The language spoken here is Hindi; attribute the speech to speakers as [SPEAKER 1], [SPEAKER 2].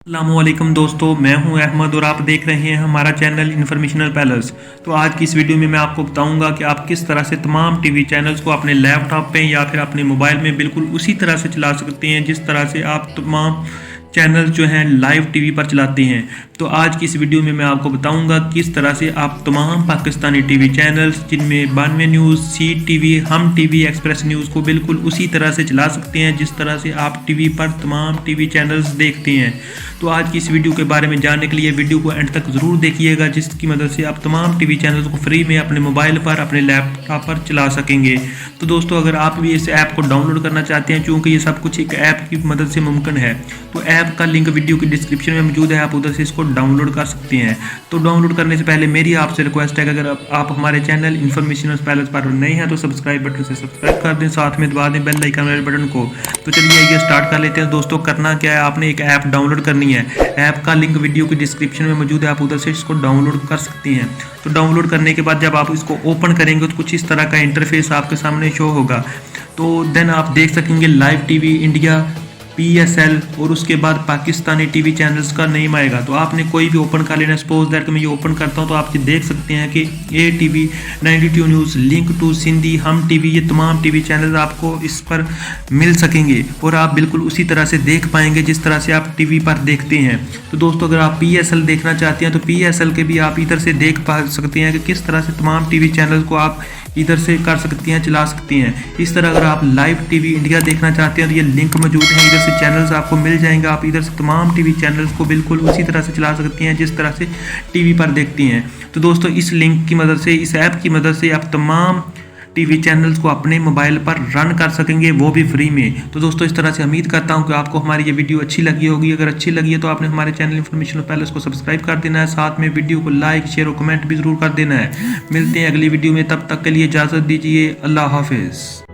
[SPEAKER 1] अस्सलामुअलैकुम दोस्तों, मैं हूं अहमद और आप देख रहे हैं हमारा चैनल इन्फॉर्मेशनल पैलेस। तो आज की इस वीडियो में मैं आपको बताऊंगा कि आप किस तरह से तमाम टीवी चैनल्स को अपने लैपटॉप पे या फिर अपने मोबाइल में बिल्कुल उसी तरह से चला सकते हैं जिस तरह से आप तमाम चैनल्स जो हैं लाइव टीवी पर चलाते हैं। तो आज की इस वीडियो में मैं आपको बताऊंगा किस तरह से आप तमाम पाकिस्तानी टीवी चैनल्स जिनमें 92 न्यूज़, सी टीवी, हम टीवी, एक्सप्रेस न्यूज़ को बिल्कुल उसी तरह से चला सकते हैं जिस तरह से आप टीवी पर तमाम टीवी चैनल्स देखते हैं। तो आज की इस वीडियो के बारे में जानने के लिए वीडियो को एंड तक ज़रूर देखिएगा, जिसकी मदद से आप तमाम टीवी चैनल्स को फ्री में अपने मोबाइल पर, अपने लैपटॉप पर चला सकेंगे। तो दोस्तों, अगर आप भी इस ऐप को डाउनलोड करना चाहते हैं, क्योंकि ये सब कुछ एक ऐप की मदद से मुमकिन है, तो ऐप का लिंक वीडियो की डिस्क्रिप्शन में मौजूद है, आप उधर से इसको डाउनलोड कर सकते हैं। तो डाउनलोड करने से पहले मेरी आपसे रिक्वेस्ट है कि अगर आप हमारे चैनल इन्फॉर्मेशनल पैलेस पर नए हैं तो सब्सक्राइब बटन से सब्सक्राइब कर दें, साथ में दबा दें बेल आइकन वाले बटन को। तो चलिए ये स्टार्ट कर लेते हैं। दोस्तों, करना क्या है, आपने एक ऐप डाउनलोड करनी है। ऐप का लिंक वीडियो की डिस्क्रिप्शन में मौजूद है, आप उधर से इसको डाउनलोड कर सकते हैं। तो डाउनलोड करने के बाद जब आप इसको ओपन करेंगे तो कुछ इस तरह का इंटरफेस आपके सामने शो होगा। तो देन आप देख सकेंगे लाइव टीवी इंडिया, PSL और उसके बाद पाकिस्तानी टीवी चैनल्स का नेम आएगा। तो आपने कोई भी ओपन कर लेना। सपोज दैट कि मैं ये ओपन करता हूँ तो आप ये देख सकते हैं कि ATV, 92 news, link to Sindhi, Hum TV, ये तमाम टीवी चैनल्स आपको इस पर मिल सकेंगे और आप बिल्कुल उसी तरह से देख पाएंगे जिस तरह से आप टीवी पर देखते हैं। तो दोस्तों, अगर आप PSL देखना चाहते हैं तो PSL के भी आप इधर से देख पा सकते हैं कि किस तरह से तमाम टीवी चैनल्स को आप इधर से कर सकती हैं, चला सकती हैं। इस तरह अगर आप लाइव टीवी इंडिया देखना चाहते हैं तो ये लिंक मौजूद है, इधर से चैनल्स आपको मिल जाएंगे। आप इधर से तमाम टीवी चैनल्स को बिल्कुल उसी तरह से चला सकती हैं जिस तरह से टीवी पर देखती हैं। तो दोस्तों, इस लिंक की मदद से, इस ऐप की मदद से आप तमाम टीवी चैनल्स को अपने मोबाइल पर रन कर सकेंगे, वो भी फ्री में। तो दोस्तों, इस तरह से उम्मीद करता हूं कि आपको हमारी ये वीडियो अच्छी लगी होगी। अगर अच्छी लगी है तो आपने हमारे चैनल इन्फॉर्मेशन पैलेस को सब्सक्राइब कर देना है, साथ में वीडियो को लाइक, शेयर और कमेंट भी जरूर कर देना है। मिलते हैं अगली वीडियो में, तब तक के लिए इजाज़त दीजिए। अल्लाह हाफिज़।